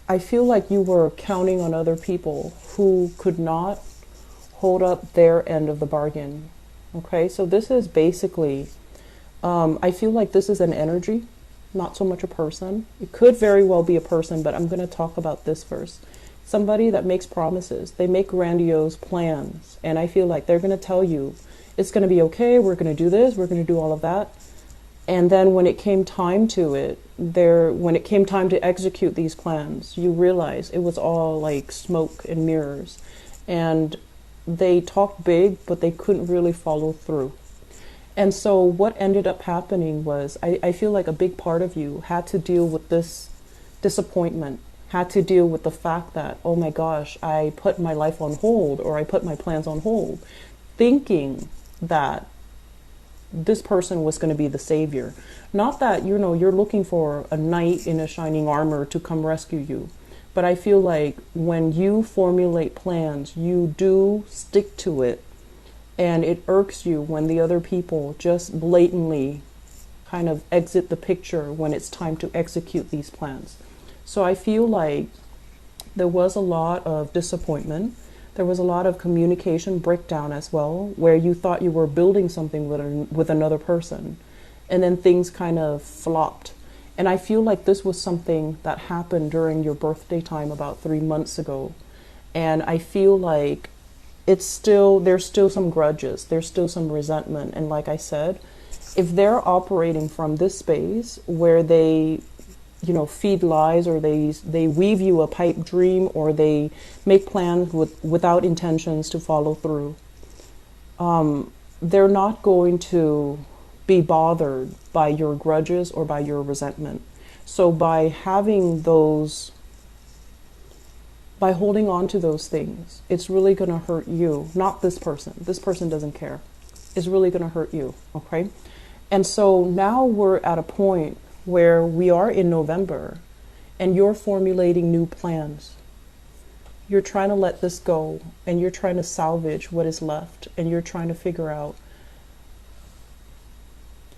I feel like you were counting on other people who could not hold up their end of the bargain. Okay, so this is basically, I feel like this is an energy, not so much a person. It could very well be a person, but I'm going to talk about this first. Somebody that makes promises, they make grandiose plans, and I feel like they're going to tell you it's going to be okay, we're going to do this, we're going to do all of that. And then when it came time to it, when it came time to execute these plans, you realize it was all like smoke and mirrors. And they talked big, but they couldn't really follow through. And so what ended up happening was I feel like a big part of you had to deal with this disappointment, had to deal with the fact that, oh my gosh, I put my life on hold, or I put my plans on hold, thinking that this person was going to be the savior. Not that, you're looking for a knight in a shining armor to come rescue you. But I feel like when you formulate plans, you do stick to it. And it irks you when the other people just blatantly kind of exit the picture when it's time to execute these plans. So I feel like there was a lot of disappointment. There was a lot of communication breakdown as well, where you thought you were building something with another person, and then things kind of flopped. And I feel like this was something that happened during your birthday time about 3 months ago. And I feel like there's still some grudges, there's still some resentment. And like I said, if they're operating from this space where they feed lies, or they weave you a pipe dream, or they make plans without intentions to follow through, they're not going to be bothered by your grudges or by your resentment. So by holding on to those things, it's really going to hurt you, not this person. This person doesn't care. It's really going to hurt you, okay? And so now we're at a point where we are in November, and you're formulating new plans. You're trying to let this go, and you're trying to salvage what is left, and you're trying to figure out.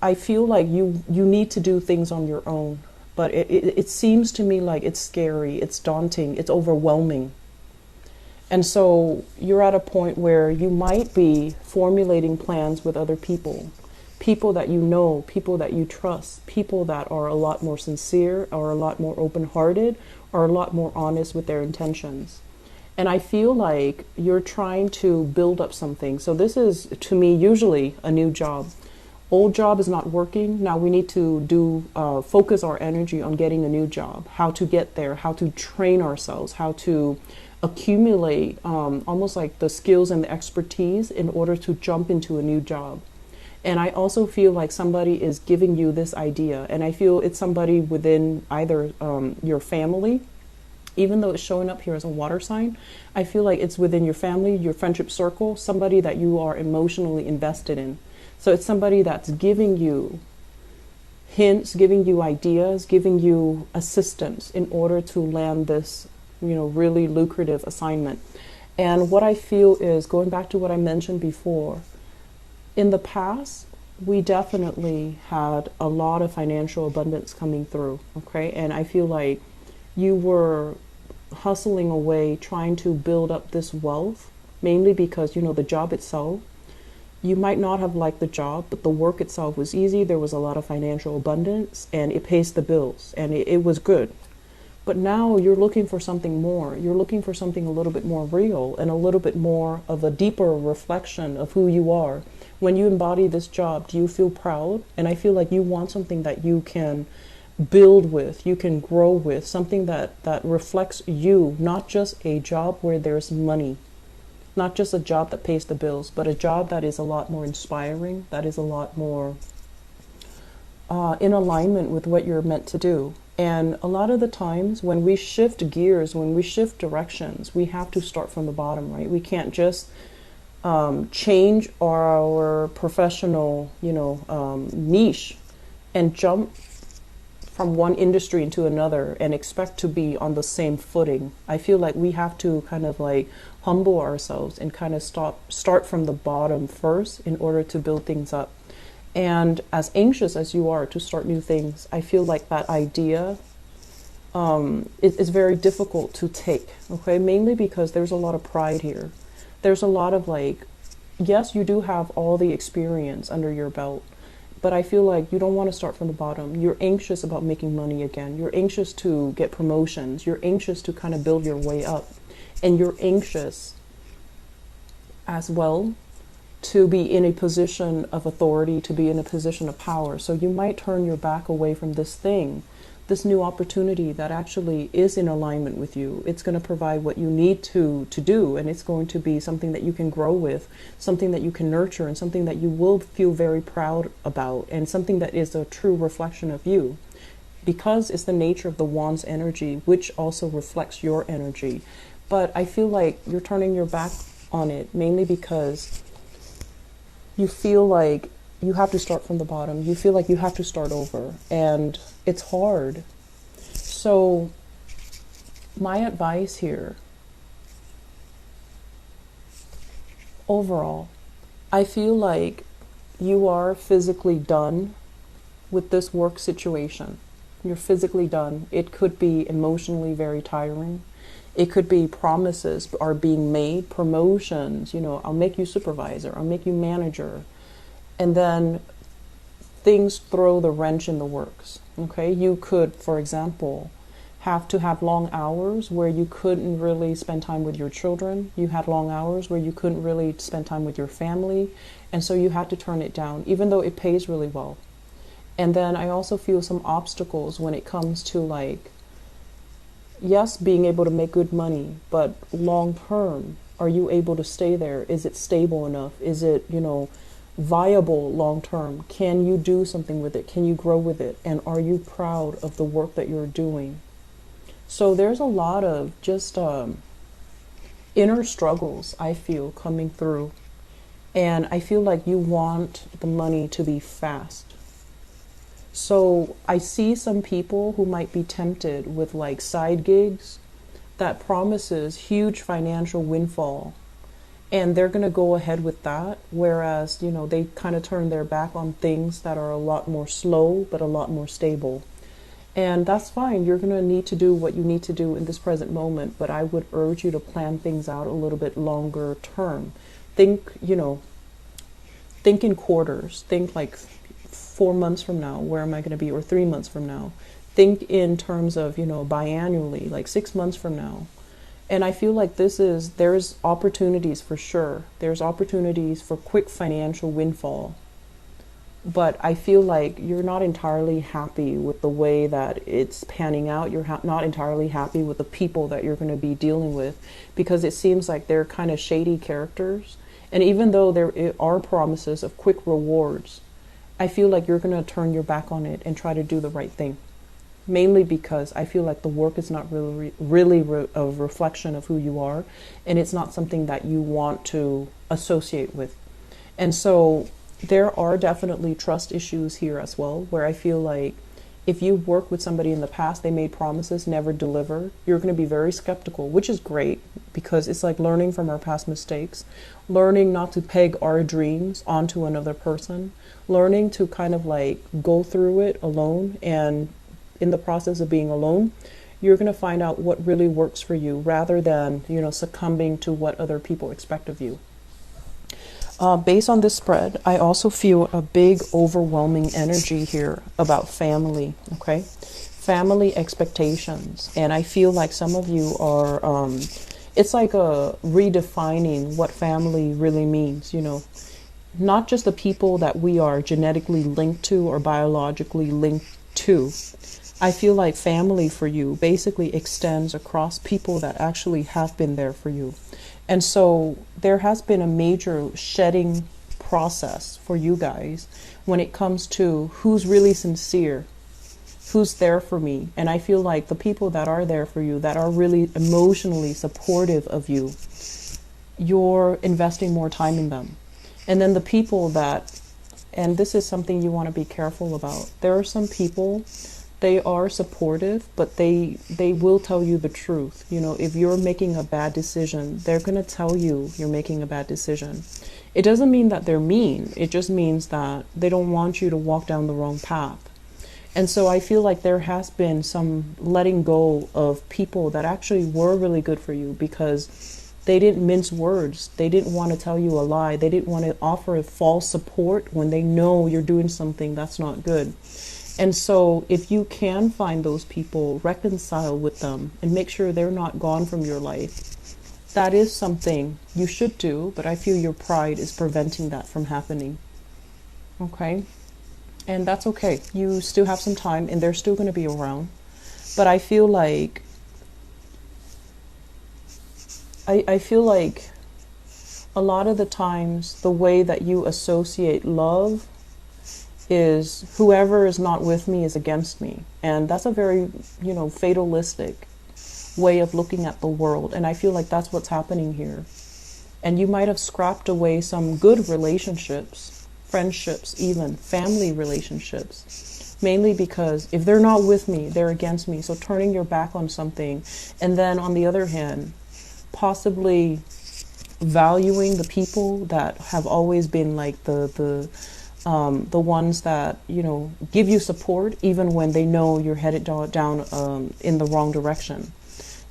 I feel like you need to do things on your own, but it seems to me like it's scary, it's daunting, it's overwhelming. And so you're at a point where you might be formulating plans with other people. People that you know, people that you trust, people that are a lot more sincere, or a lot more open-hearted, or a lot more honest with their intentions. And I feel like you're trying to build up something. So this is, to me, usually a new job. Old job is not working. Now we need to focus our energy on getting a new job, how to get there, how to train ourselves, how to accumulate almost like the skills and the expertise in order to jump into a new job. And I also feel like somebody is giving you this idea, and I feel it's somebody within either your family, even though it's showing up here as a water sign. I feel like it's within your family, your friendship circle, somebody that you are emotionally invested in. So it's somebody that's giving you hints, giving you ideas, giving you assistance in order to land this, really lucrative assignment. And what I feel is, going back to what I mentioned before, in the past, we definitely had a lot of financial abundance coming through, okay? And I feel like you were hustling away, trying to build up this wealth, mainly because, the job itself, you might not have liked the job, but the work itself was easy. There was a lot of financial abundance, and it pays the bills, and it was good. But now you're looking for something more. You're looking for something a little bit more real, and a little bit more of a deeper reflection of who you are. When you embody this job, do you feel proud? And I feel like you want something that you can build with, you can grow with, something that reflects you, not just a job where there's money, not just a job that pays the bills, but a job that is a lot more inspiring, that is a lot more in alignment with what you're meant to do. And a lot of the times when we shift gears, when we shift directions, we have to start from the bottom, right? We can't just change our professional, niche and jump from one industry into another and expect to be on the same footing. I feel like we have to kind of like humble ourselves and kind of start from the bottom first in order to build things up. And as anxious as you are to start new things, I feel like that idea it's very difficult to take, okay? Mainly because there's a lot of pride here. There's a lot of like, yes, you do have all the experience under your belt, but I feel like you don't want to start from the bottom. You're anxious about making money again. You're anxious to get promotions. You're anxious to kind of build your way up. And you're anxious as well to be in a position of authority, to be in a position of power. So you might turn your back away from this thing, this new opportunity that actually is in alignment with you. It's going to provide what you need to do, and it's going to be something that you can grow with, something that you can nurture, and something that you will feel very proud about, and something that is a true reflection of you. Because it's the nature of the wand's energy, which also reflects your energy. But I feel like you're turning your back on it, mainly because you feel like you have to start from the bottom. You feel like you have to start over, and it's hard. So my advice here, overall, I feel like you are physically done with this work situation. You're physically done. It could be emotionally very tiring. It could be promises are being made, promotions, I'll make you supervisor, I'll make you manager. And then things throw the wrench in the works, okay? You could, for example, have to have long hours where you couldn't really spend time with your children. You had long hours where you couldn't really spend time with your family. And so you had to turn it down, even though it pays really well. And then I also feel some obstacles when it comes to like, yes, being able to make good money, but long term, are you able to stay there? Is it stable enough? Is it, viable long term? Can you do something with it? Can you grow with it? And are you proud of the work that you're doing? So there's a lot of just inner struggles, I feel, coming through. And I feel like you want the money to be fast. So I see some people who might be tempted with like side gigs that promises huge financial windfall, and they're going to go ahead with that, whereas they kind of turn their back on things that are a lot more slow but a lot more stable. And that's fine. You're going to need to do what you need to do in this present moment, but I would urge you to plan things out a little bit longer term. Think in quarters. Think like 4 months from now, where am I going to be? Or 3 months from now. Think in terms of, biannually, like 6 months from now. And I feel like there's opportunities for sure. There's opportunities for quick financial windfall. But I feel like you're not entirely happy with the way that it's panning out. You're not entirely happy with the people that you're going to be dealing with, because it seems like they're kind of shady characters. And even though there are promises of quick rewards, I feel like you're going to turn your back on it and try to do the right thing. Mainly because I feel like the work is not really a reflection of who you are, and it's not something that you want to associate with. And so there are definitely trust issues here as well, where I feel like if you work with somebody in the past, they made promises, never deliver, you're going to be very skeptical, which is great, because it's like learning from our past mistakes, learning not to peg our dreams onto another person, learning to kind of like go through it alone. And in the process of being alone, you're going to find out what really works for you, rather than, succumbing to what other people expect of you. Based on this spread, I also feel a big overwhelming energy here about family, okay? Family expectations. And I feel like some of you are, it's like a redefining what family really means, Not just the people that we are genetically linked to or biologically linked to. I feel like family for you basically extends across people that actually have been there for you. And so there has been a major shedding process for you guys when it comes to who's really sincere, who's there for me. And I feel like the people that are there for you, that are really emotionally supportive of you, you're investing more time in them. And then the people that, and this is something you want to be careful about, there are some people, they are supportive, but they will tell you the truth. If you're making a bad decision, they're going to tell you you're making a bad decision. It doesn't mean that they're mean. It just means that they don't want you to walk down the wrong path. And so I feel like there has been some letting go of people that actually were really good for you, because they didn't mince words. They didn't want to tell you a lie. They didn't want to offer false support when they know you're doing something that's not good. And so if you can find those people, reconcile with them and make sure they're not gone from your life. That is something you should do, but I feel your pride is preventing that from happening. Okay? And that's okay. You still have some time and they're still going to be around. But I feel like I feel like a lot of the times the way that you associate love is whoever is not with me is against me. And that's a very, fatalistic way of looking at the world. And I feel like that's what's happening here. And you might have scrapped away some good relationships, friendships, even family relationships, mainly because if they're not with me, they're against me. So turning your back on something, and then on the other hand, possibly valuing the people that have always been like the ones that give you support even when they know you're headed down in the wrong direction.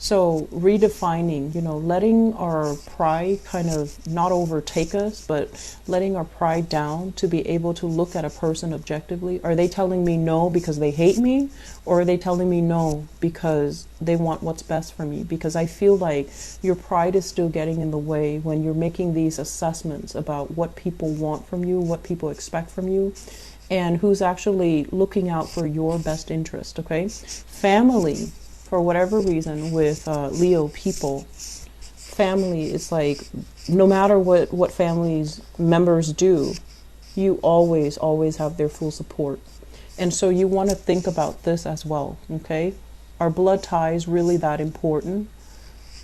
So redefining, letting our pride kind of not overtake us, but letting our pride down to be able to look at a person objectively. Are they telling me no because they hate me? Or are they telling me no because they want what's best for me? Because I feel like your pride is still getting in the way when you're making these assessments about what people want from you, what people expect from you, and who's actually looking out for your best interest, okay? Family, for whatever reason, with Leo people, family is like, no matter what family's members do, you always have their full support. And so you want to think about this as well, okay? Are blood ties really that important?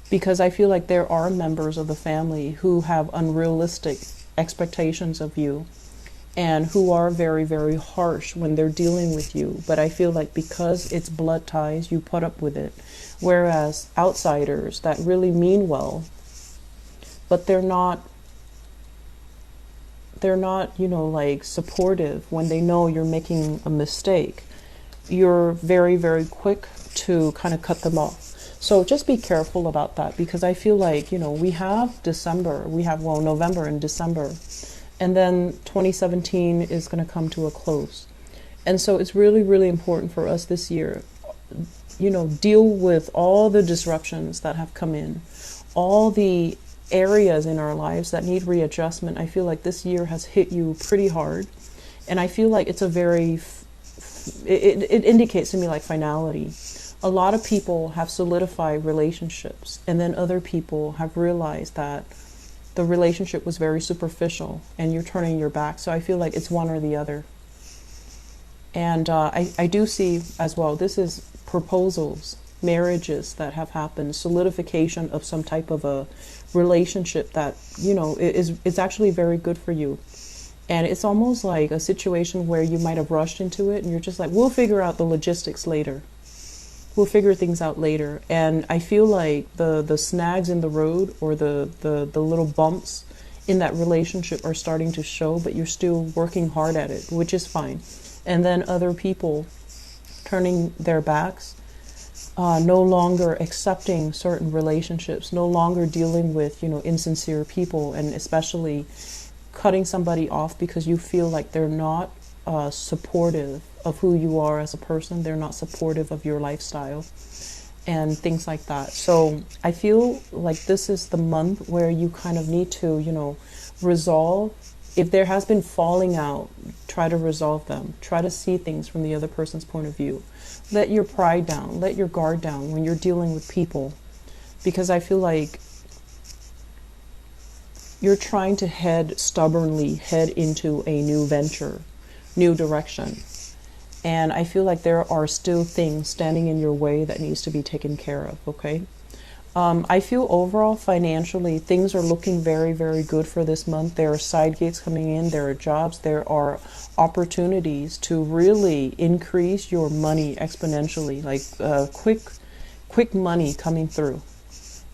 Because I feel like there are members of the family who have unrealistic expectations of you and who are very, very harsh when they're dealing with you. But I feel like because it's blood ties, you put up with it. Whereas outsiders that really mean well, but they're not, like supportive when they know you're making a mistake, you're very, very quick to kind of cut them off. So just be careful about that, because I feel like, we have November and December. And then 2017 is going to come to a close. And so it's really, really important for us this year, deal with all the disruptions that have come in, all the areas in our lives that need readjustment. I feel like this year has hit you pretty hard. And I feel like it's a very, it indicates to me like finality. A lot of people have solidified relationships, and then other people have realized that the relationship was very superficial and you're turning your back. So I feel like it's one or the other. And I do see as well, this is proposals, marriages that have happened, solidification of some type of a relationship that, is actually very good for you. And it's almost like a situation where you might have rushed into it and you're just like, we'll figure out the logistics later. We'll figure things out later. And I feel like the snags in the road, or the little bumps in that relationship are starting to show, but you're still working hard at it, which is fine. And then other people turning their backs, no longer accepting certain relationships, no longer dealing with, insincere people, and especially cutting somebody off because you feel like they're not supportive of who you are as a person. They're not supportive of your lifestyle and things like that. So I feel like this is the month where you kind of need to, resolve. If there has been falling out, try to resolve them. Try to see things from the other person's point of view. Let your pride down. Let your guard down when you're dealing with people. Because I feel like you're trying to stubbornly head into a new venture, new direction. And I feel like there are still things standing in your way that needs to be taken care of, okay? I feel overall financially things are looking very, very good for this month. There are side gigs coming in, there are jobs, there are opportunities to really increase your money exponentially, like quick money coming through.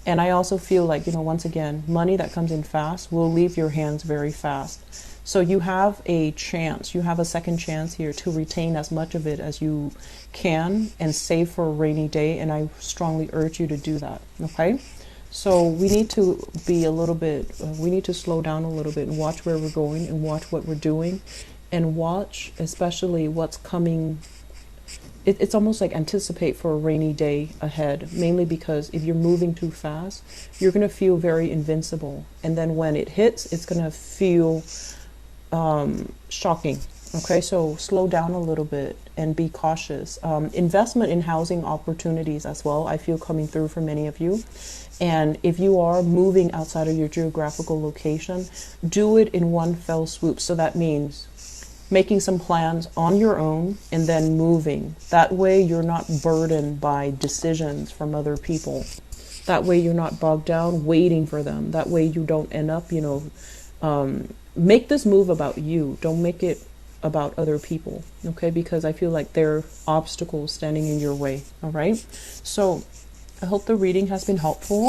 And I also feel like, once again, money that comes in fast will leave your hands very fast. So you have a chance, you have a second chance here to retain as much of it as you can and save for a rainy day. And I strongly urge you to do that. Okay. So we need to be a little bit, we need to slow down a little bit and watch where we're going and watch what we're doing and watch especially what's coming. It's almost like anticipate for a rainy day ahead, mainly because if you're moving too fast, you're going to feel very invincible. And then when it hits, it's going to feel shocking. Okay, so slow down a little bit and be cautious. Investment in housing opportunities as well, I feel coming through for many of you. And if you are moving outside of your geographical location, do it in one fell swoop. So that means making some plans on your own and then moving. That way you're not burdened by decisions from other people. That way you're not bogged down waiting for them. That way you don't end up, make this move about you. Don't make it about other people, okay? Because I feel like there are obstacles standing in your way, all right? So I hope the reading has been helpful.